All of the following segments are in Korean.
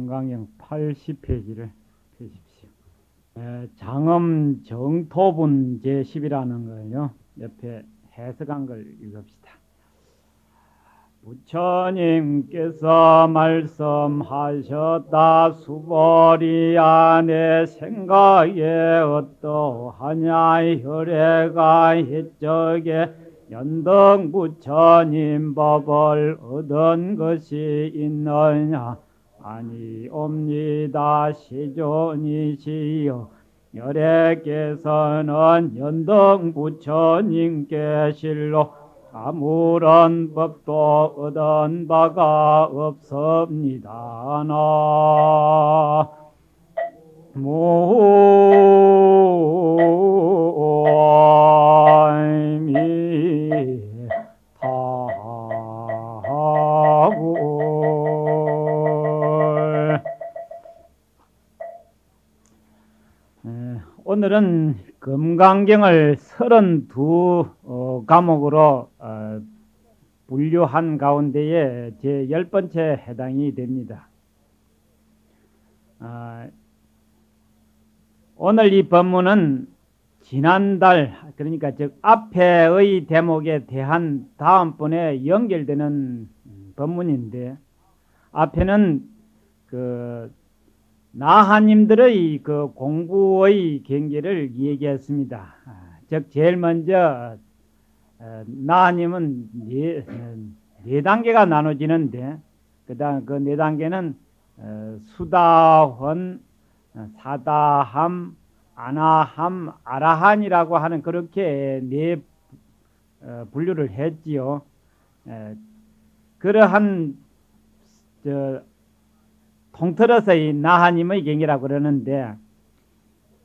금강경 80페이지를 펴십시오. 장엄 정토분 제10이라는 거예요. 옆에 해석한 걸 읽읍시다. 부처님께서 말씀하셨다. 수보리 안에 생각에 어떠하냐. 혈애가 해적에 연등 부처님 법을 얻은 것이 있느냐. 아니옵니다. 시존이시여 열애께서는 연등 부처님께 실로 아무런 법도 얻은 바가 없습니다. 오늘은 금강경을 32 과목으로 분류한 가운데에 제 10번째 해당이 됩니다. 오늘 이 법문은 지난달, 그러니까 즉 앞에의 대목에 대한 다음번에 연결되는 법문인데, 앞에는 나하님들의 공부의 경계를 얘기했습니다. 즉 제일 먼저 나하님은 네 단계가 나눠지는데, 그다음 그 네 단계는 수다헌, 사다함, 아나함, 아라한이라고 하는 그렇게 네 분류를 했지요. 그러한 통틀어서 이 나하님의 경계라고 그러는데,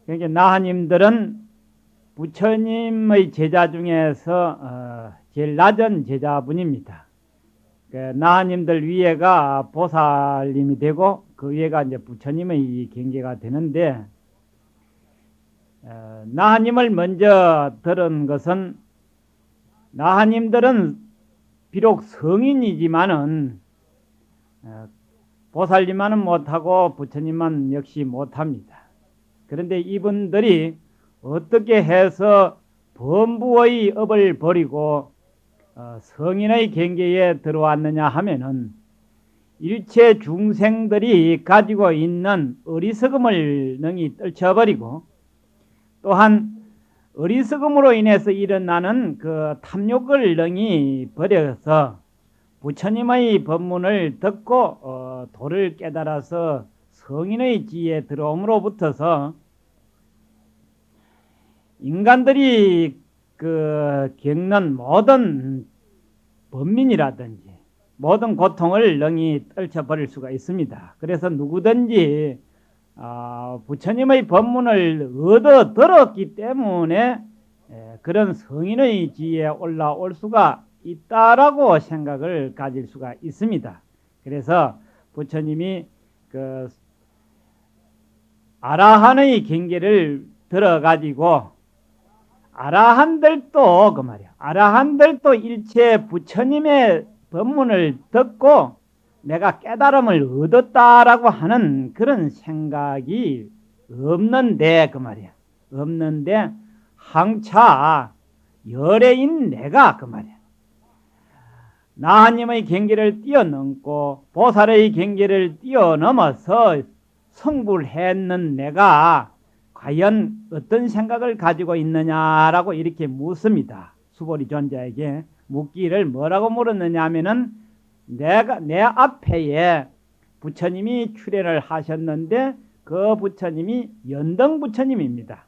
그러니까 나하님들은 부처님의 제자 중에서 제일 낮은 제자분입니다. 나하님들 위에가 보살님이 되고 그 위에가 이제 부처님의 경계가 되는데, 나하님을 먼저 들은 것은, 나하님들은 비록 성인이지만은 보살님만은 못하고 부처님만 역시 못합니다. 그런데 이분들이 어떻게 해서 범부의 업을 버리고 성인의 경계에 들어왔느냐 하면은, 일체 중생들이 가지고 있는 어리석음을 능히 떨쳐버리고, 또한 어리석음으로 인해서 일어나는 그 탐욕을 능히 버려서 부처님의 법문을 듣고 도를 깨달아서 성인의 지혜에 들어옴으로부터서 인간들이 겪는 모든 번민이라든지 모든 고통을 능히 떨쳐버릴 수가 있습니다. 그래서 누구든지 부처님의 법문을 얻어 들었기 때문에 그런 성인의 지혜에 올라올 수가 있다라고 생각을 가질 수가 있습니다. 그래서 부처님이 아라한의 경계를 들어가지고, 아라한들도 아라한들도 일체 부처님의 법문을 듣고 내가 깨달음을 얻었다라고 하는 그런 생각이 없는데, 없는데 항차 열애인 내가 나하님의 경계를 뛰어넘고 보살의 경계를 뛰어넘어서 성불 했는 내가 과연 어떤 생각을 가지고 있느냐라고 이렇게 묻습니다. 수보리 존자에게 묻기를 뭐라고 물었느냐 하면은, 내 앞에 부처님이 출현을 하셨는데 그 부처님이 연등 부처님입니다.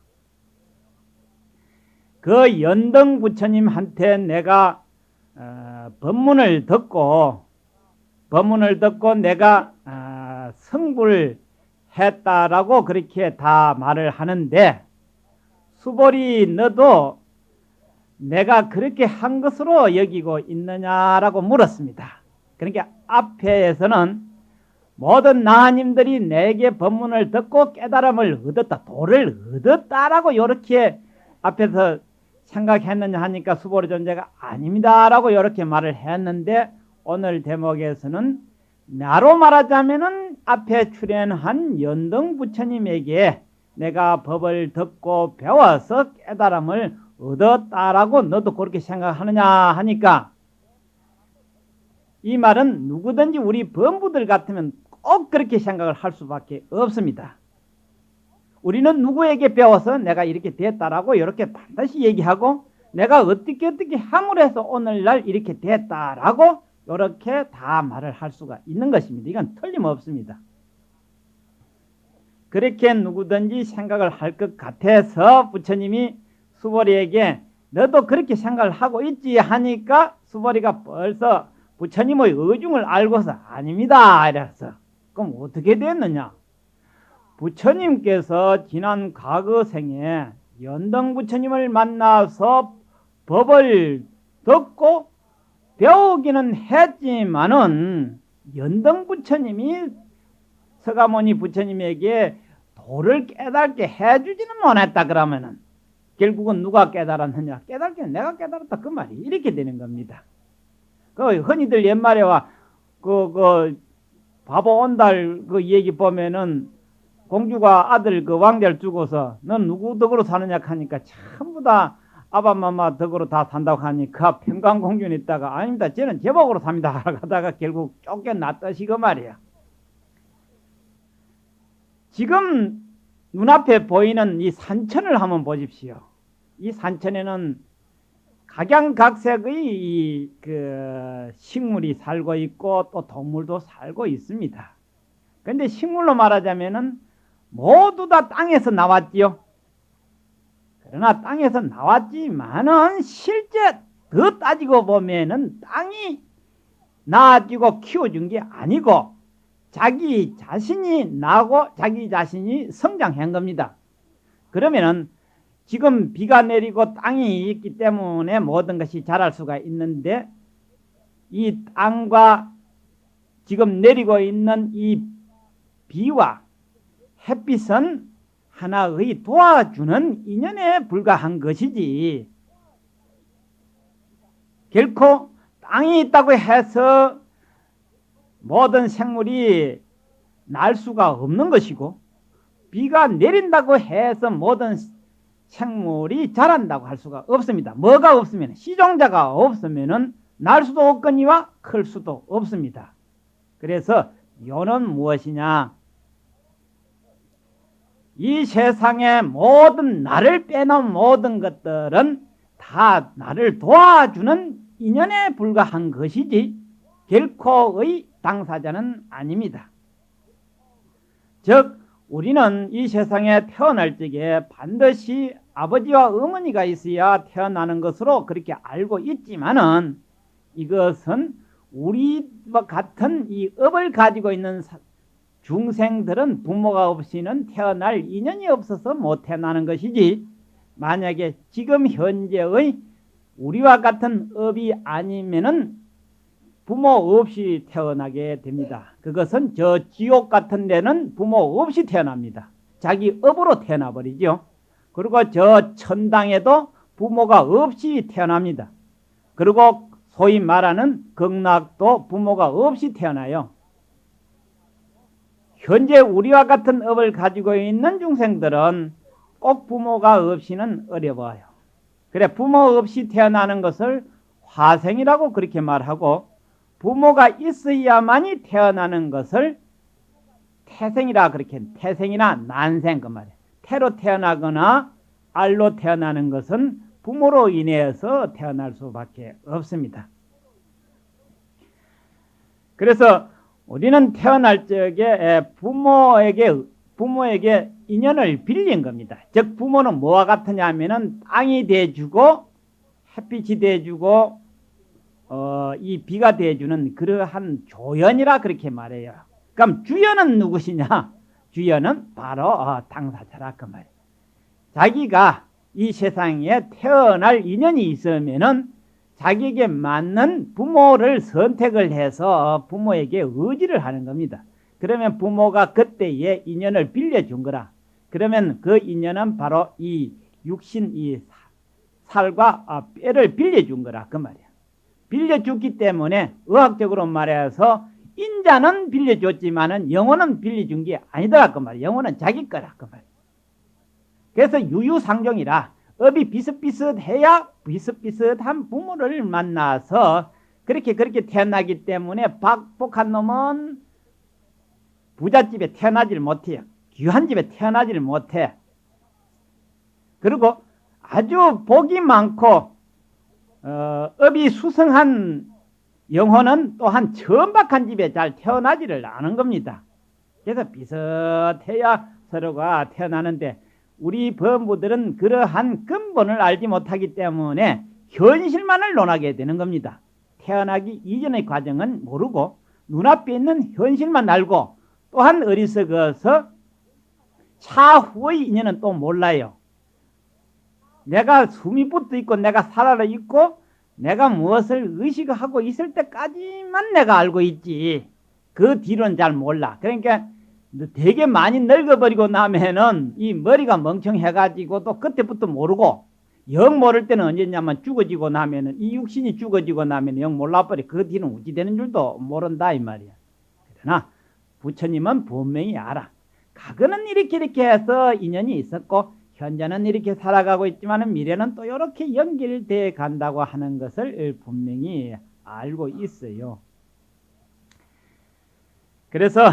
그 연등 부처님한테 내가 법문을 듣고 내가 성불 했다라고 그렇게 다 말을 하는데, 수보리 너도 내가 그렇게 한 것으로 여기고 있느냐라고 물었습니다. 그러니까 앞에서는 모든 나하님들이 내게 법문을 듣고 깨달음을 얻었다, 도를 얻었다라고 이렇게 앞에서 생각했느냐 하니까 수보리 존재가 아닙니다라고 이렇게 말을 했는데, 오늘 대목에서는 나로 말하자면은 앞에 출연한 연등 부처님에게 내가 법을 듣고 배워서 깨달음을 얻었다라고 너도 그렇게 생각하느냐 하니까, 이 말은 누구든지 우리 범부들 같으면 꼭 그렇게 생각을 할 수밖에 없습니다. 우리는 누구에게 배워서 내가 이렇게 됐다라고 이렇게 반드시 얘기하고, 내가 어떻게 함으로 해서 오늘날 이렇게 됐다라고 이렇게 다 말을 할 수가 있는 것입니다. 이건 틀림없습니다. 그렇게 누구든지 생각을 할 것 같아서 부처님이 수보리에게 너도 그렇게 생각을 하고 있지 하니까, 수보리가 벌써 부처님의 의중을 알고서 아닙니다 이래서, 그럼 어떻게 됐느냐? 부처님께서 지난 과거생에 연등 부처님을 만나서 법을 듣고 배우기는 했지만은, 연등 부처님이 서가모니 부처님에게 도를 깨닫게 해주지는 못했다 그러면은, 결국은 누가 깨달았느냐? 깨닫게 내가 깨달았다 그 말이 이렇게 되는 겁니다. 그 흔히들 옛말에 와 그 바보 온달 그 얘기 보면은, 공주가 아들 그 왕자를 주고서 넌 누구 덕으로 사느냐 하니까 전부 다 아바마마 덕으로 다 산다고 하니까, 평강공주는 있다가 아닙니다 저는 제복으로 삽니다 하다가 결국 쫓겨났듯이 그 말이야. 지금 눈앞에 보이는 이 산천을 한번 보십시오. 이 산천에는 각양각색의 그 식물이 살고 있고 또 동물도 살고 있습니다. 그런데 식물로 말하자면은 모두 다 땅에서 나왔지요. 그러나 땅에서 나왔지만은 실제 더 따지고 보면은 땅이 낳아주고 키워준 게 아니고 자기 자신이 나고 자기 자신이 성장한 겁니다. 그러면은 지금 비가 내리고 땅이 있기 때문에 모든 것이 자랄 수가 있는데, 이 땅과 지금 내리고 있는 이 비와 햇빛은 하나의 도와주는 인연에 불과한 것이지, 결코 땅이 있다고 해서 모든 생물이 날 수가 없는 것이고, 비가 내린다고 해서 모든 생물이 자란다고 할 수가 없습니다. 뭐가 없으면, 시종자가 없으면 날 수도 없거니와 클 수도 없습니다. 그래서 요는 무엇이냐? 이 세상의 모든 나를 빼놓은 모든 것들은 다 나를 도와주는 인연에 불과한 것이지 결코의 당사자는 아닙니다. 즉 우리는 이 세상에 태어날 적에 반드시 아버지와 어머니가 있어야 태어나는 것으로 그렇게 알고 있지만은, 이것은 우리와 같은 이 업을 가지고 있는 중생들은 부모가 없이는 태어날 인연이 없어서 못 태어나는 것이지, 만약에 지금 현재의 우리와 같은 업이 아니면은 부모 없이 태어나게 됩니다. 그것은 저 지옥 같은 데는 부모 없이 태어납니다. 자기 업으로 태어나 버리죠. 그리고 저 천당에도 부모가 없이 태어납니다. 그리고 소위 말하는 극락도 부모가 없이 태어나요. 현재 우리와 같은 업을 가지고 있는 중생들은 꼭 부모가 없이는 어려워요. 그래 부모 없이 태어나는 것을 화생이라고 그렇게 말하고, 부모가 있어야만이 태어나는 것을 태생이라 그렇게, 태생이나 난생 그 말이에요. 태로 태어나거나 알로 태어나는 것은 부모로 인해서 태어날 수밖에 없습니다. 그래서 우리는 태어날 적에 부모에게 인연을 빌린 겁니다. 즉 부모는 뭐와 같으냐 하면은 땅이 돼주고 햇빛이 돼주고 이 비가 돼주는 그러한 조연이라 그렇게 말해요. 그럼 주연은 누구시냐? 주연은 바로 당사자라 그 말이에요. 자기가 이 세상에 태어날 인연이 있으면은 자기에게 맞는 부모를 선택을 해서 부모에게 의지를 하는 겁니다. 그러면 부모가 그때의 인연을 빌려준 거라. 그러면 그 인연은 바로 이 육신, 이 살과 뼈를 빌려준 거라 그 말이야. 빌려줬기 때문에 의학적으로 말해서 인자는 빌려줬지만은 영혼은 빌려준 게 아니더라 그 말이야. 영혼은 자기 거라 그 말이야. 그래서 유유상종이라 업이 비슷비슷해야 비슷비슷한 부모를 만나서 그렇게 태어나기 때문에 박복한 놈은 부잣집에 태어나질 못해요. 귀한 집에 태어나질 못해. 그리고 아주 복이 많고 업이 수성한 영혼은 또한 천박한 집에 잘 태어나지를 않은 겁니다. 그래서 비슷해야 서로가 태어나는데 우리 범부들은 그러한 근본을 알지 못하기 때문에 현실만을 논하게 되는 겁니다. 태어나기 이전의 과정은 모르고 눈앞에 있는 현실만 알고 또한 어리석어서 차후의 인연은 또 몰라요. 내가 숨이 붙어 있고 내가 살아 있고 내가 무엇을 의식하고 있을 때까지만 내가 알고 있지 그 뒤로는 잘 몰라. 그러니까 되게 많이 늙어버리고 나면은 이 머리가 멍청해가지고 또 그때부터 모르고 영 모를 때는 언제냐면 죽어지고 나면은 이 육신이 죽어지고 나면 영 몰라버려. 그 뒤는 어찌 되는 줄도 모른다 이 말이야. 그러나 부처님은 분명히 알아. 과거는 이렇게 해서 인연이 있었고 현재는 이렇게 살아가고 있지만 미래는 또 이렇게 연결돼 간다고 하는 것을 분명히 알고 있어요. 그래서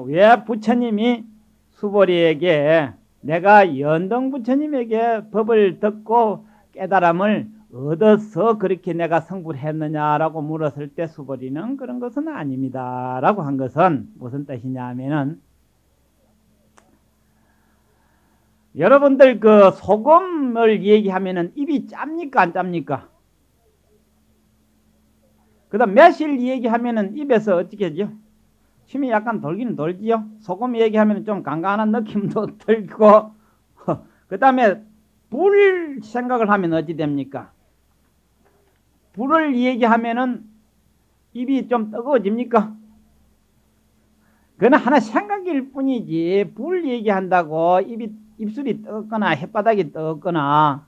왜 부처님이 수보리에게 내가 연등 부처님에게 법을 듣고 깨달음을 얻어서 그렇게 내가 성불했느냐라고 물었을 때 수보리는 그런 것은 아닙니다 라고 한 것은 무슨 뜻이냐 하면은 여러분들 그 소금을 얘기하면은 입이 짭니까 안 짭니까? 그 다음 매실 얘기하면은 입에서 어떻게 하죠? 침이 약간 돌기는 돌지요. 소금 얘기하면 좀 간간한 느낌도 들고 그 다음에 불 생각을 하면 어찌 됩니까? 불을 얘기하면은 입이 좀 뜨거워집니까? 그건 하나 생각일 뿐이지 불 얘기한다고 입술이 뜨겁거나 혓바닥이 뜨겁거나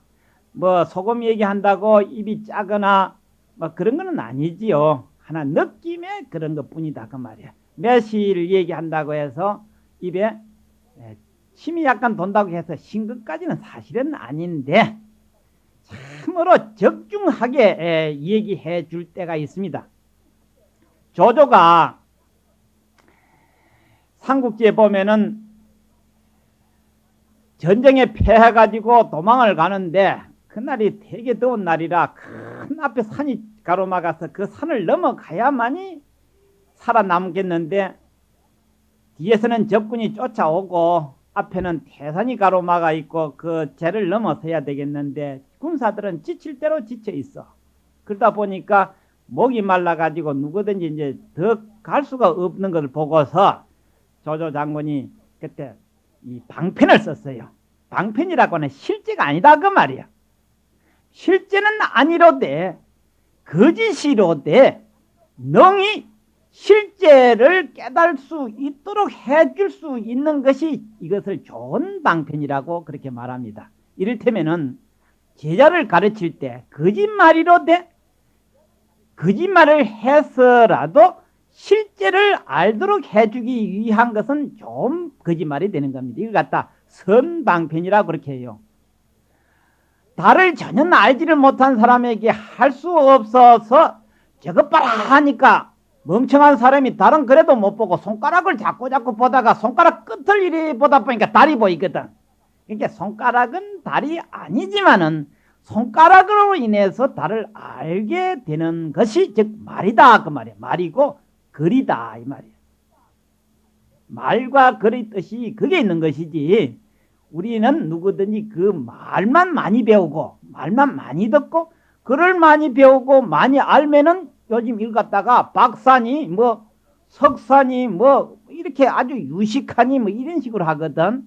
뭐 소금 얘기한다고 입이 짜거나 뭐 그런 거는 아니지요. 하나 느낌의 그런 것 뿐이다 그 말이야. 매실 얘기한다고 해서 입에 침이 약간 돈다고 해서 신 것까지는 사실은 아닌데 참으로 적중하게 얘기해 줄 때가 있습니다. 조조가 삼국지에 보면은 전쟁에 패해가지고 도망을 가는데 그날이 되게 더운 날이라 큰 앞에 산이 가로막아서 그 산을 넘어가야만이 살아남겠는데 뒤에서는 적군이 쫓아오고 앞에는 태산이 가로막아 있고 그 죄를 넘어서야 되겠는데 군사들은 지칠 대로 지쳐 있어. 그러다 보니까 목이 말라가지고 누구든지 이제 더 갈 수가 없는 것을 보고서 조조 장군이 그때 이 방편을 썼어요. 방편이라고는 실제가 아니다 그 말이야. 실제는 아니로되 거짓이로되 능히 실제를 깨달을 수 있도록 해줄 수 있는 것이 이것을 좋은 방편이라고 그렇게 말합니다. 이를테면은 제자를 가르칠 때 거짓말이로되 거짓말을 해서라도 실제를 알도록 해주기 위한 것은 좀 거짓말이 되는 겁니다. 이걸 갖다 선방편이라고 그렇게 해요. 달을 전혀 알지를 못한 사람에게 할 수 없어서 저것 봐라 하니까 멍청한 사람이 달은 그래도 못 보고 손가락을 자꾸 보다가 손가락 끝을 이리 보다 보니까 달이 보이거든. 그러니까 손가락은 달이 아니지만은 손가락으로 인해서 달을 알게 되는 것이 즉 말이다 그 말이야. 말이고 글이다 이 말이야. 말과 글의 뜻이 그게 있는 것이지 우리는 누구든지 그 말만 많이 배우고 말만 많이 듣고 글을 많이 배우고 많이 알면은 요즘 읽었다가 박사니 뭐 석사니 뭐 이렇게 아주 유식하니 뭐 이런 식으로 하거든.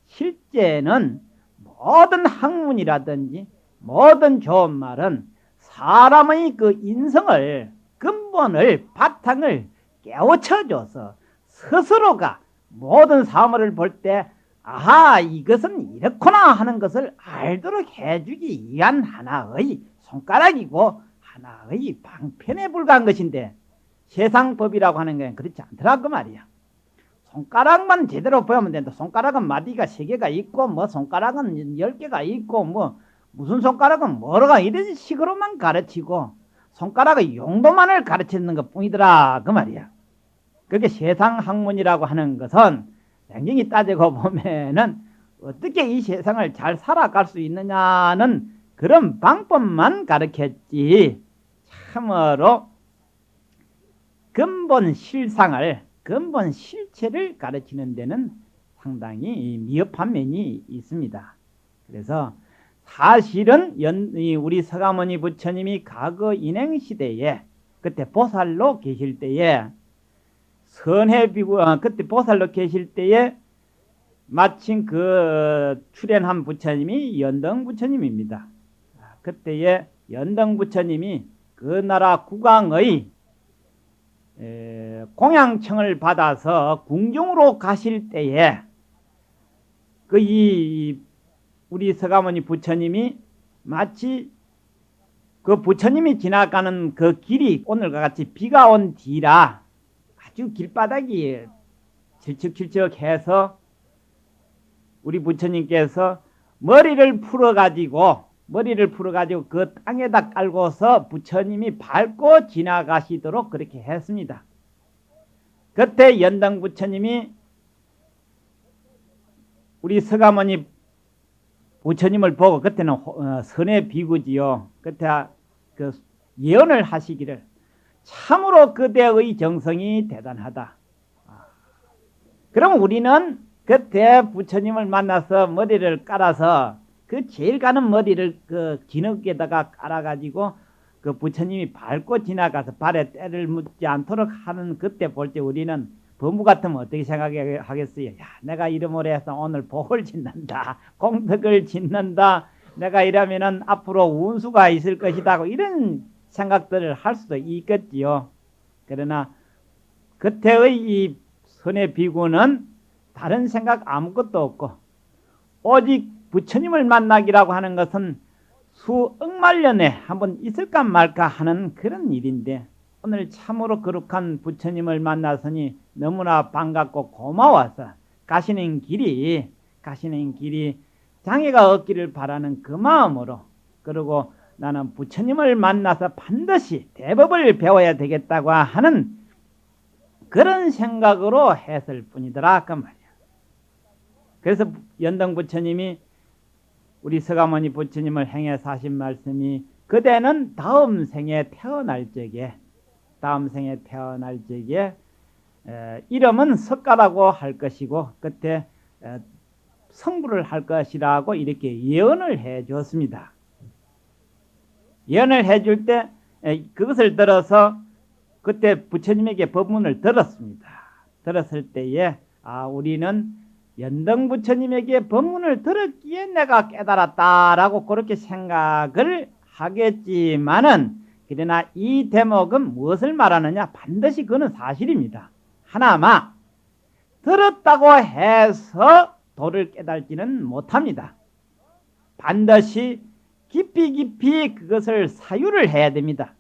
실제는 모든 학문이라든지 모든 좋은 말은 사람의 그 인성을 근본을 바탕을 깨우쳐줘서 스스로가 모든 사물을 볼 때 아하 이것은 이렇구나 하는 것을 알도록 해주기 위한 하나의 손가락이고 하나의 방편에 불과한 것인데 세상법이라고 하는 건 그렇지 않더라 그 말이야. 손가락만 제대로 보면 된다. 손가락은 마디가 3개가 있고 뭐 손가락은 10개가 있고 뭐 무슨 손가락은 뭐가 이런 식으로만 가르치고 손가락의 용도만을 가르치는 것 뿐이더라 그 말이야. 그렇게 세상학문이라고 하는 것은 굉장히 따지고 보면은 어떻게 이 세상을 잘 살아갈 수 있느냐는 그런 방법만 가르쳤지 참으로 근본 실상을 근본 실체를 가르치는 데는 상당히 미흡한 면이 있습니다. 그래서 사실은 우리 서가모니 부처님이 과거 인행시대에 그때 보살로 계실 때에 그때 보살로 계실 때에 마침 그 출연한 부처님이 연등 부처님입니다. 그때에 연등 부처님이 그 나라 국왕의 공양청을 받아서 궁중으로 가실 때에 우리 서가모니 부처님이 마치 그 부처님이 지나가는 그 길이 오늘과 같이 비가 온 뒤라 아주 길바닥이 질척질척해서 우리 부처님께서 머리를 풀어가지고 그 땅에다 깔고서 부처님이 밟고 지나가시도록 그렇게 했습니다. 그때 연등 부처님이 우리 서가모니 부처님을 보고 그때는 선의 비구지요. 그때 그 예언을 하시기를 참으로 그대의 정성이 대단하다. 그럼 우리는 그때 부처님을 만나서 머리를 깔아서 그 제일 가는 머리를 그 진흙에다가 깔아가지고 그 부처님이 밟고 지나가서 발에 때를 묻지 않도록 하는 그때 볼 때 우리는 범부 같으면 어떻게 생각하겠어요? 야, 내가 이름으로 해서 오늘 복을 짓는다, 공덕을 짓는다, 내가 이러면은 앞으로 운수가 있을 것이다, 이런 생각들을 할 수도 있겠지요. 그러나 그때의 이 선의 비구는 다른 생각 아무것도 없고 오직 부처님을 만나기라고 하는 것은 수억만 년에 한번 있을까 말까 하는 그런 일인데 오늘 참으로 거룩한 부처님을 만났으니 너무나 반갑고 고마워서 가시는 길이 장애가 없기를 바라는 그 마음으로, 그리고 나는 부처님을 만나서 반드시 대법을 배워야 되겠다고 하는 그런 생각으로 했을 뿐이더라 그 말이야. 그래서 연등 부처님이 우리 서가모니 부처님을 행해서 하신 말씀이 그대는 다음 생에 태어날 적에 이름은 석가라고 할 것이고 그때 성불을 할 것이라고 이렇게 예언을 해 주었습니다. 예언을 해 줄 때 그것을 들어서 그때 부처님에게 법문을 들었습니다. 들었을 때에 우리는 연등 부처님에게 법문을 들었기에 내가 깨달았다라고 그렇게 생각을 하겠지만은, 그러나 이 대목은 무엇을 말하느냐? 반드시 그는 사실입니다. 하나마 들었다고 해서 도를 깨달지는 못합니다. 반드시 깊이 그것을 사유를 해야 됩니다.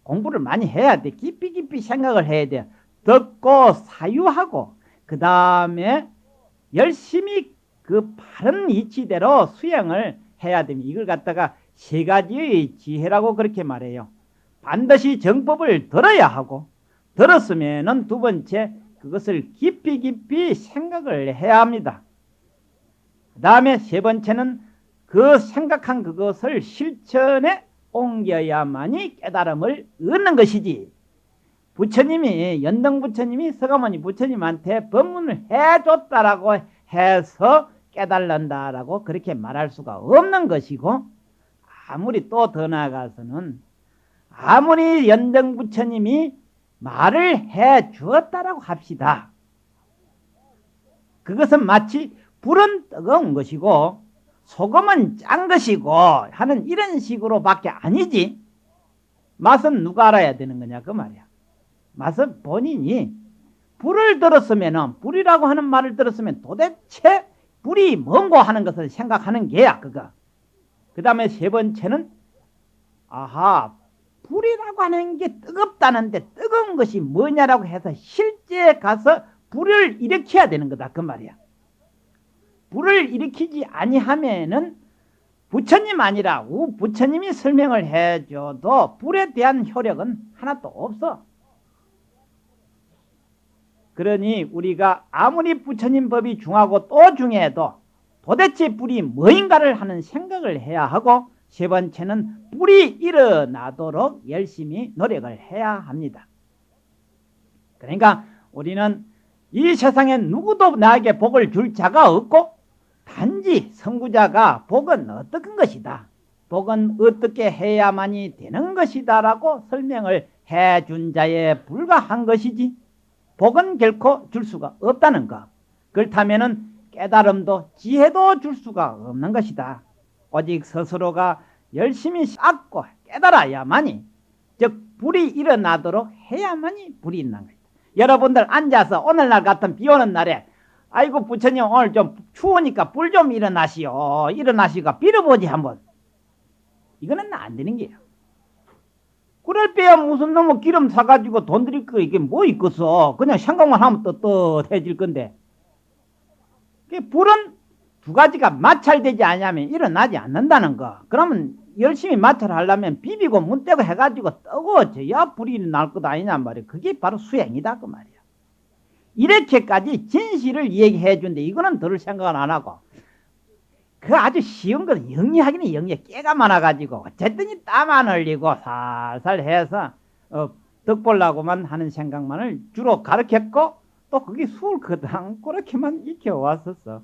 공부를 많이 해야 돼. 깊이 생각을 해야 돼요. 듣고 사유하고 그 다음에 열심히 그 바른 이치대로 수행을 해야 됩니다. 이걸 갖다가 3가지의 지혜라고 그렇게 말해요. 반드시 정법을 들어야 하고, 들었으면은 2번째 그것을 깊이 생각을 해야 합니다. 그 다음에 3번째는 그 생각한 그것을 실천에 옮겨야만이 깨달음을 얻는 것이지, 부처님이 연등 부처님이 서가모니 부처님한테 법문을 해줬다라고 해서 깨달는다라고 그렇게 말할 수가 없는 것이고, 아무리 또 더 나아가서는 아무리 연등 부처님이 말을 해 주었다라고 합시다. 그것은 마치 불은 뜨거운 것이고 소금은 짠 것이고 하는 이런 식으로밖에 아니지, 맛은 누가 알아야 되는 거냐 그 말이야. 맛은 본인이 불을 들었으면, 불이라고 하는 말을 들었으면 도대체 불이 뭔고 하는 것을 생각하는 게야 그거. 그 다음에 3번째는 불이라고 하는 게 뜨겁다는데 뜨거운 것이 뭐냐라고 해서 실제 가서 불을 일으켜야 되는 거다 그 말이야. 불을 일으키지 아니하면은 부처님 아니라 부처님이 설명을 해줘도 불에 대한 효력은 하나도 없어. 그러니 우리가 아무리 부처님 법이 중하고 또 중해도 도대체 불이 뭐인가를 하는 생각을 해야 하고, 세 번째는 불이 일어나도록 열심히 노력을 해야 합니다. 그러니까 우리는 이 세상에 누구도 나에게 복을 줄 자가 없고 단지 선구자가 복은 어떤 것이다, 복은 어떻게 해야만이 되는 것이다 라고 설명을 해준 자에 불과한 것이지 복은 결코 줄 수가 없다는 것. 그렇다면 깨달음도 지혜도 줄 수가 없는 것이다. 오직 스스로가 열심히 쌓고 깨달아야만이, 즉 불이 일어나도록 해야만이 불이 있는 것이다. 여러분들 앉아서 오늘날 같은 비 오는 날에 아이고 부처님 오늘 좀 추우니까 불 좀 일어나시오, 일어나시고 빌어보지 한번. 이거는 안 되는 게요. 그럴 때야 무슨 놈의 기름 사가지고 돈 들일 거 이게 뭐 있겠어. 그냥 생각만 하면 떳떳해질 건데. 불은 두 가지가 마찰되지 않으면 일어나지 않는다는 거. 그러면 열심히 마찰하려면 비비고 문 떼고 해가지고 뜨거워져야 불이 날 것 아니냔 말이야. 그게 바로 수행이다 그 말이야. 이렇게까지 진실을 얘기해 준데 이거는 들을 생각은 안 하고, 그 아주 쉬운 거 영리하기는 영리해. 깨가 많아가지고 어쨌든 땀 안 흘리고 살살 해서 덕 보려고만 하는 생각만을 주로 가르쳤고, 또 그게 수을 그당 그렇게만 익혀왔었어.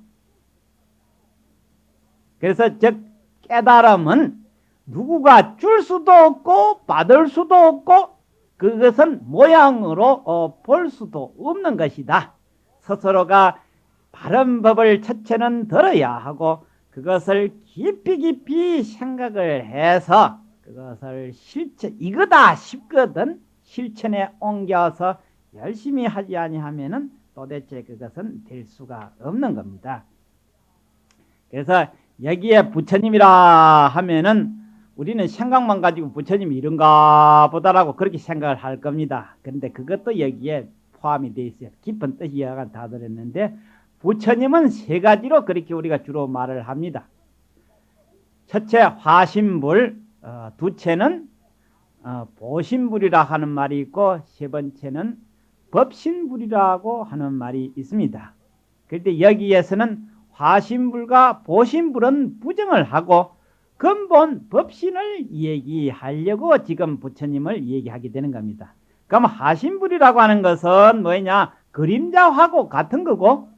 그래서 즉 깨달음은 누구가 줄 수도 없고 받을 수도 없고 그것은 모양으로 볼 수도 없는 것이다. 스스로가 바른 법을 첫째는 들어야 하고 그것을 깊이 생각을 해서 그것을 이거다 싶거든 실천에 옮겨서 열심히 하지 아니하면은 도대체 그것은 될 수가 없는 겁니다. 그래서 여기에 부처님이라 하면은 우리는 생각만 가지고 부처님이 이런가 보다라고 그렇게 생각을 할 겁니다. 그런데 그것도 여기에 포함이 되어 있어요. 깊은 뜻이 여간 다 들었는데 부처님은 세 가지로 그렇게 우리가 주로 말을 합니다. 첫째 화신불, 두째는 보신불이라 하는 말이 있고, 세 번째는 법신불이라고 하는 말이 있습니다. 그런데 여기에서는 화신불과 보신불은 부정을 하고 근본 법신을 얘기하려고 지금 부처님을 얘기하게 되는 겁니다. 그럼 화신불이라고 하는 것은 뭐냐? 그림자하고 같은 거고,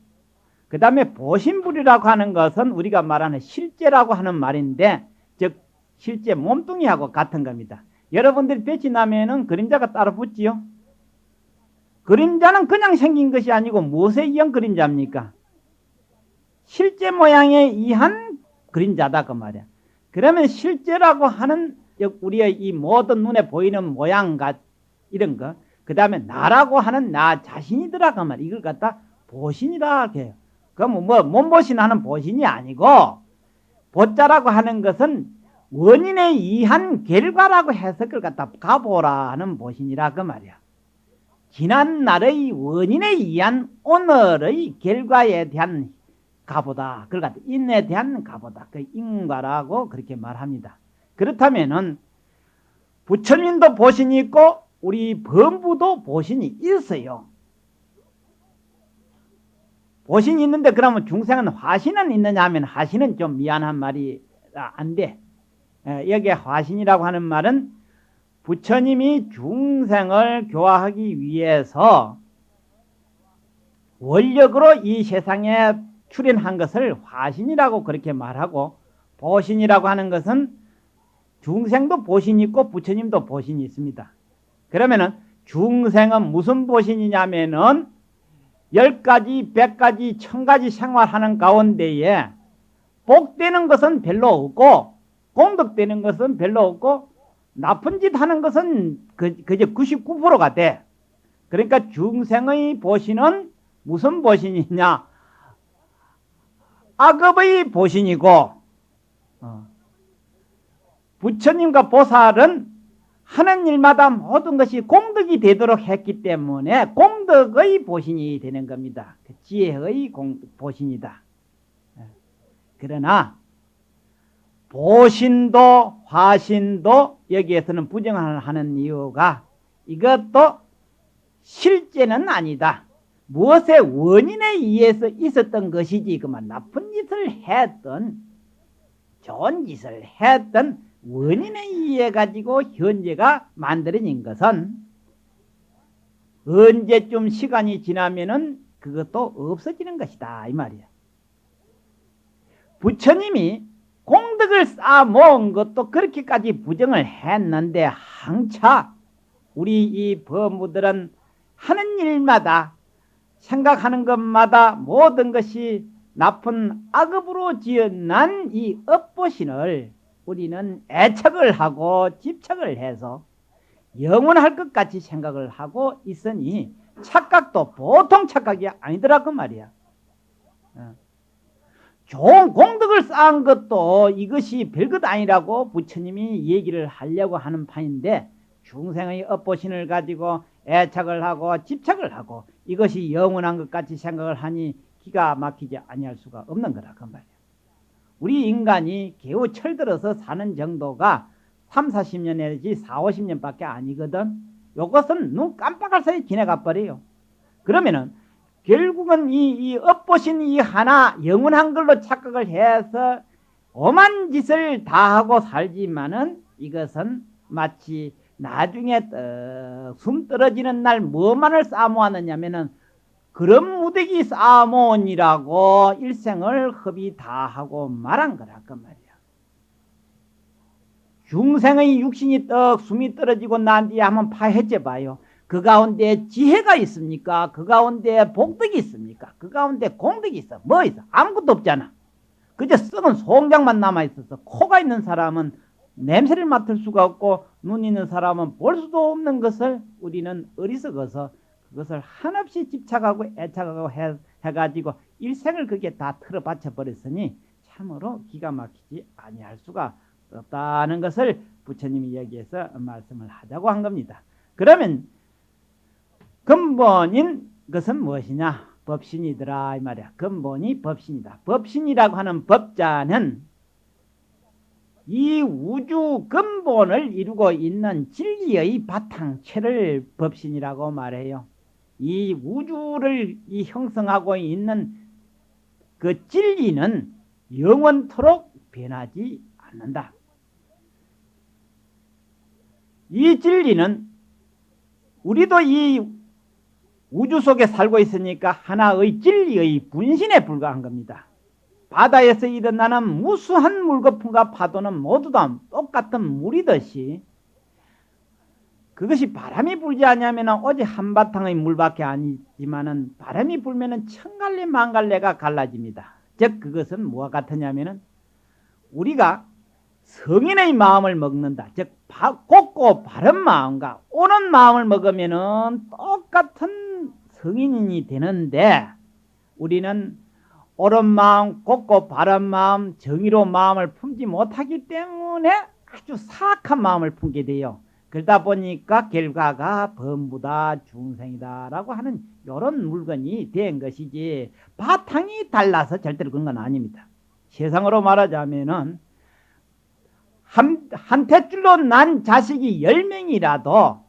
그 다음에 보신불이라고 하는 것은 우리가 말하는 실제라고 하는 말인데, 즉 실제 몸뚱이하고 같은 겁니다. 여러분들이 빛이 나면은 그림자가 따로 붙지요. 그림자는 그냥 생긴 것이 아니고 무엇에 의한 그림자입니까? 실제 모양에 의한 그림자다 그 말이야. 그러면 실제라고 하는 우리의 이 모든 눈에 보이는 모양과 이런 거, 그 다음에 나라고 하는 나 자신이더라 그 말, 이걸 갖다 보신이라 해요. 그럼 뭐 몸보신 하는 보신이 아니고, 보자라고 하는 것은 원인에 의한 결과라고 해서 그걸 갖다 가보라 하는 보신이라 그 말이야. 지난 날의 원인에 의한 오늘의 결과에 대한 가보다, 그걸 갖다 인에 대한 가보다, 그 인과라고 그렇게 말합니다. 그렇다면은 부처님도 보신이 있고 우리 범부도 보신이 있어요. 보신이 있는데 그러면 중생은 화신은 있느냐 하면 화신은 좀 미안한 말이 안 돼. 여기에 화신이라고 하는 말은 부처님이 중생을 교화하기 위해서 원력으로 이 세상에 출현한 것을 화신이라고 그렇게 말하고, 보신이라고 하는 것은 중생도 보신이 있고 부처님도 보신이 있습니다. 그러면은 중생은 무슨 보신이냐면은 10가지, 100가지, 1000가지 생활하는 가운데에 복되는 것은 별로 없고 공덕되는 것은 별로 없고 나쁜 짓 하는 것은 그저 99%가 돼. 그러니까 중생의 보신은 무슨 보신이냐? 악업의 보신이고, 부처님과 보살은 하는 일마다 모든 것이 공덕이 되도록 했기 때문에 공덕의 보신이 되는 겁니다. 지혜의 보신이다. 그러나 보신도 화신도 여기에서는 부정하는 이유가 이것도 실제는 아니다. 무엇의 원인에 의해서 있었던 것이지 그만 나쁜 짓을 했던 좋은 짓을 했던 원인에 의해 가지고 현재가 만들어진 것은 언제쯤 시간이 지나면은 그것도 없어지는 것이다 이 말이야. 부처님이 공덕을 쌓아 모은 것도 그렇게까지 부정을 했는데 항차 우리 이 범부들은 하는 일마다 생각하는 것마다 모든 것이 나쁜 악업으로 지어난 이 업보신을 우리는 애착을 하고 집착을 해서 영원할 것 같이 생각을 하고 있으니 착각도 보통 착각이 아니더라 그 말이야. 좋은 공덕을 쌓은 것도 이것이 별것 아니라고 부처님이 얘기를 하려고 하는 판인데 중생의 업보신을 가지고 애착을 하고 집착을 하고 이것이 영원한 것 같이 생각을 하니 기가 막히지 아니할 수가 없는 거라 그 말이야. 우리 인간이 겨우 철들어서 사는 정도가 3, 40년 내지 4, 50년밖에 아니거든. 요것은 눈 깜빡할 사이에 지나가 버려요. 그러면은 결국은 이 업보신 이 하나 영원한 걸로 착각을 해서 오만 짓을 다 하고 살지만은 이것은 마치 나중에 숨 떨어지는 날 뭐만을 쌓아모았느냐면은 그런 무더기 쌓아모으니라고 일생을 허비 다 하고 말한 거라 그 말이야. 중생의 육신이 떡 숨이 떨어지고 난 뒤에 한번 파헤쳐 봐요. 그 가운데 지혜가 있습니까? 그 가운데 복덕이 있습니까? 그 가운데 공덕이 있어? 뭐 있어? 아무것도 없잖아. 그저 썩은 소홍장만 남아있어서 코가 있는 사람은 냄새를 맡을 수가 없고 눈 있는 사람은 볼 수도 없는 것을 우리는 어리석어서 그것을 한없이 집착하고 애착하고 해가지고 일생을 그게 다 틀어받쳐 버렸으니 참으로 기가 막히지 아니할 수가 없다는 것을 부처님이 여기에서 말씀을 하자고 한 겁니다. 그러면 근본인 것은 무엇이냐? 법신이더라 이 말이야. 근본이 법신이다. 법신이라고 하는 법자는 이 우주 근본을 이루고 있는 진리의 바탕체를 법신이라고 말해요. 이 우주를 형성하고 있는 그 진리는 영원토록 변하지 않는다. 이 진리는 우리도 이 우주 속에 살고 있으니까 하나의 진리의 분신에 불과한 겁니다. 바다에서 일어나는 무수한 물거품과 파도는 모두 다 똑같은 물이듯이 그것이 바람이 불지 않으면 어제 한바탕의 물밖에 아니지만은 바람이 불면은 천갈래 만갈래가 갈라집니다. 즉 그것은 뭐와 같으냐면은 우리가 성인의 마음을 먹는다. 즉 곱고 바른 마음과 옳은 마음을 먹으면은 똑같은 성인이 되는데 우리는 옳은 마음, 곱고 바른 마음, 정의로운 마음을 품지 못하기 때문에 아주 사악한 마음을 품게 돼요. 그러다 보니까 결과가 범부다, 중생이다라고 하는 이런 물건이 된 것이지 바탕이 달라서 절대로 그런 건 아닙니다. 세상으로 말하자면은 한 탯줄로 난 자식이 10명이라도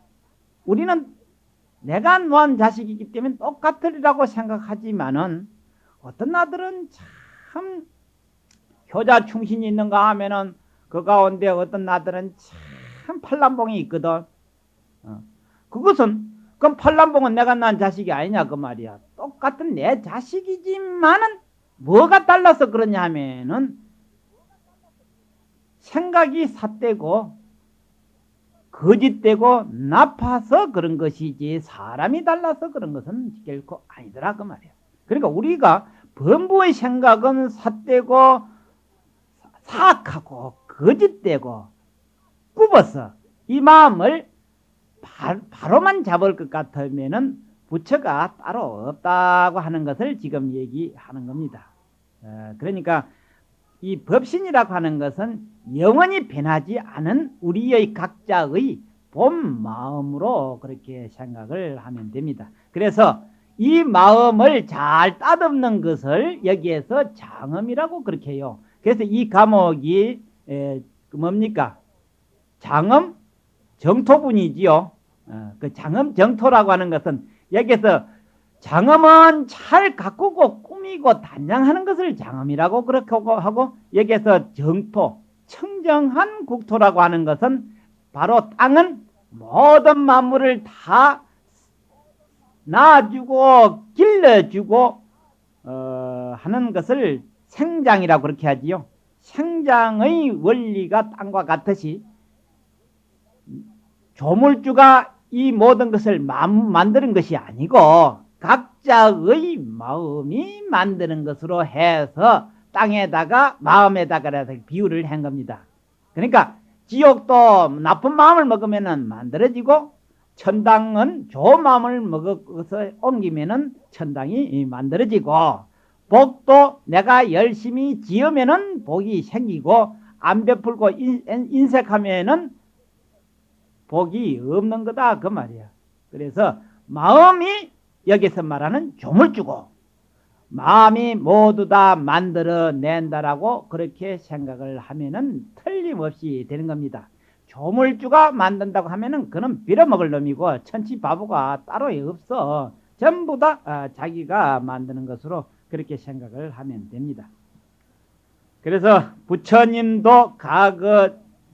우리는 내가 놓은 자식이기 때문에 똑같으리라고 생각하지만은 어떤 아들은 참 효자 충신이 있는가 하면은 그 가운데 어떤 아들은 참 팔남봉이 있거든. 그것은 그럼 팔남봉은 내가 낳은 자식이 아니냐 그 말이야. 똑같은 내 자식이지만은 뭐가 달라서 그러냐 하면은 생각이 삿되고 거짓되고 나빠서 그런 것이지 사람이 달라서 그런 것은 결코 아니더라 그 말이야. 그러니까 우리가 범부의 생각은 삿되고 사악하고 거짓되고 굽어서 이 마음을 바로만 잡을 것 같으면은 부처가 따로 없다고 하는 것을 지금 얘기하는 겁니다. 그러니까 이 법신이라고 하는 것은 영원히 변하지 않은 우리의 각자의 본 마음으로 그렇게 생각을 하면 됩니다. 그래서 이 마음을 잘 따듬는 것을 여기에서 장엄이라고 그렇게 해요. 그래서 이 과목이 뭡니까? 장엄 정토분이지요. 그 장엄 정토라고 하는 것은 여기에서 장엄은 잘 가꾸고 꾸미고 단장하는 것을 장엄이라고 그렇게 하고, 여기에서 정토 청정한 국토라고 하는 것은 바로 땅은 모든 만물을 다 낳아주고 길러주고 하는 것을 생장이라고 그렇게 하지요. 생장의 원리가 땅과 같듯이 조물주가 이 모든 것을 만드는 것이 아니고 각자의 마음이 만드는 것으로 해서 땅에다가 마음에다가 비유를 한 겁니다. 그러니까 지옥도 나쁜 마음을 먹으면 만들어지고 천당은 좋은 마음을 먹어서 옮기면 천당이 만들어지고, 복도 내가 열심히 지으면 복이 생기고 안 베풀고 인색하면 복이 없는 거다 그 말이야. 그래서 마음이 여기서 말하는 조물주고 마음이 모두 다 만들어낸다라고 그렇게 생각을 하면은 틀림없이 되는 겁니다. 조물주가 만든다고 하면은 그는 빌어먹을 놈이고 천치 바보가 따로 없어. 전부 다 자기가 만드는 것으로 그렇게 생각을 하면 됩니다. 그래서 부처님도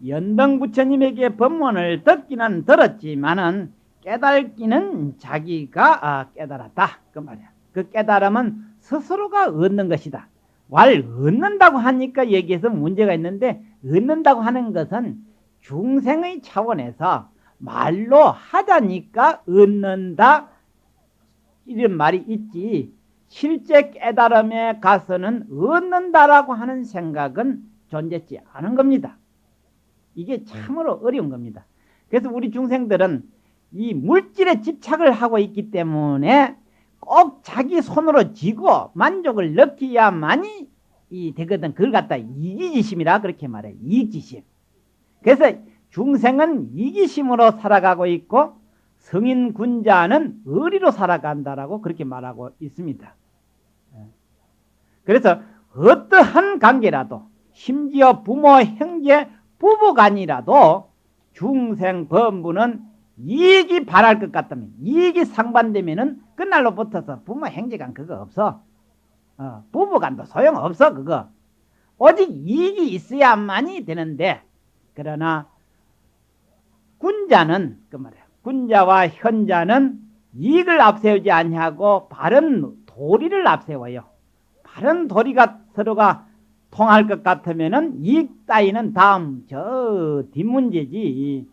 연등 부처님에게 법문을 듣기는 들었지만은 깨달기는 자기가 깨달았다 그 말이야. 그 깨달음은 스스로가 얻는 것이다. 얻는다고 하니까 여기에서 문제가 있는데, 얻는다고 하는 것은 중생의 차원에서 말로 하자니까 얻는다 이런 말이 있지, 실제 깨달음에 가서는 얻는다라고 하는 생각은 존재치 않은 겁니다. 이게 참으로 어려운 겁니다. 그래서 우리 중생들은 이 물질에 집착을 하고 있기 때문에 꼭 자기 손으로 쥐고 만족을 느껴야만이 되거든. 그걸 갖다 이기심이라 그렇게 말해. 이기심. 그래서 중생은 이기심으로 살아가고 있고 성인 군자는 의리로 살아간다라고 그렇게 말하고 있습니다. 그래서 어떠한 관계라도, 심지어 부모, 형제, 부부간이라도 중생 범부는 이익이 바랄 것 같다면, 이익이 상반되면은 그날로 붙어서 부모 형제간 그거 없어. 부부간도 소용없어 그거. 오직 이익이 있어야만이 되는데, 그러나 군자는 그 말이야. 군자와 현자는 이익을 앞세우지 아니하고 바른 도리를 앞세워요. 바른 도리가 서로가 통할 것 같으면은 이익 따위는 다음 저 뒷문제지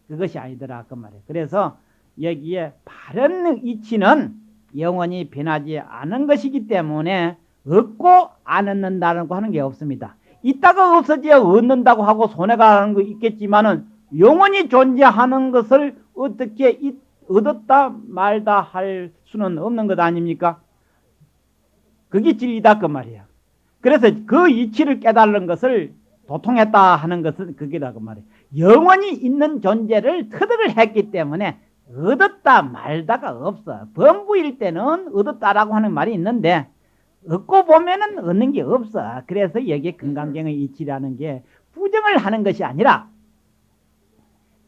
그것이 아니더라 그 말이에요. 그래서 여기에 바른 이치는 영원히 변하지 않은 것이기 때문에 얻고 안 얻는다고 하는 게 없습니다. 있다가 없어져야 얻는다고 하고 손해가 하는 거 있겠지만은 영원히 존재하는 것을 어떻게 얻었다 말다 할 수는 없는 것 아닙니까? 그게 진리다 그 말이야. 그래서 그 이치를 깨달은 것을 도통했다 하는 것은 그게다 그 말이야. 영원히 있는 존재를 터득을 했기 때문에 얻었다 말다가 없어. 범부일 때는 얻었다라고 하는 말이 있는데 얻고 보면은 얻는 게 없어. 그래서 여기에 금강경의 이치라는 게 부정을 하는 것이 아니라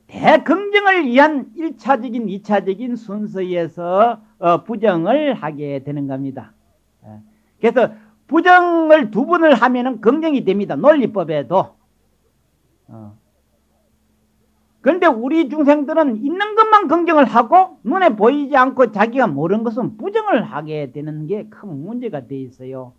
대긍정을 위한 1차적인 2차적인 순서에서 부정을 하게 되는 겁니다. 그래서 부정을 두 번을 하면은 긍정이 됩니다. 논리법에도. 그런데 우리 중생들은 있는 것만 긍정을 하고 눈에 보이지 않고 자기가 모르는 것은 부정을 하게 되는 게 큰 문제가 돼 있어요.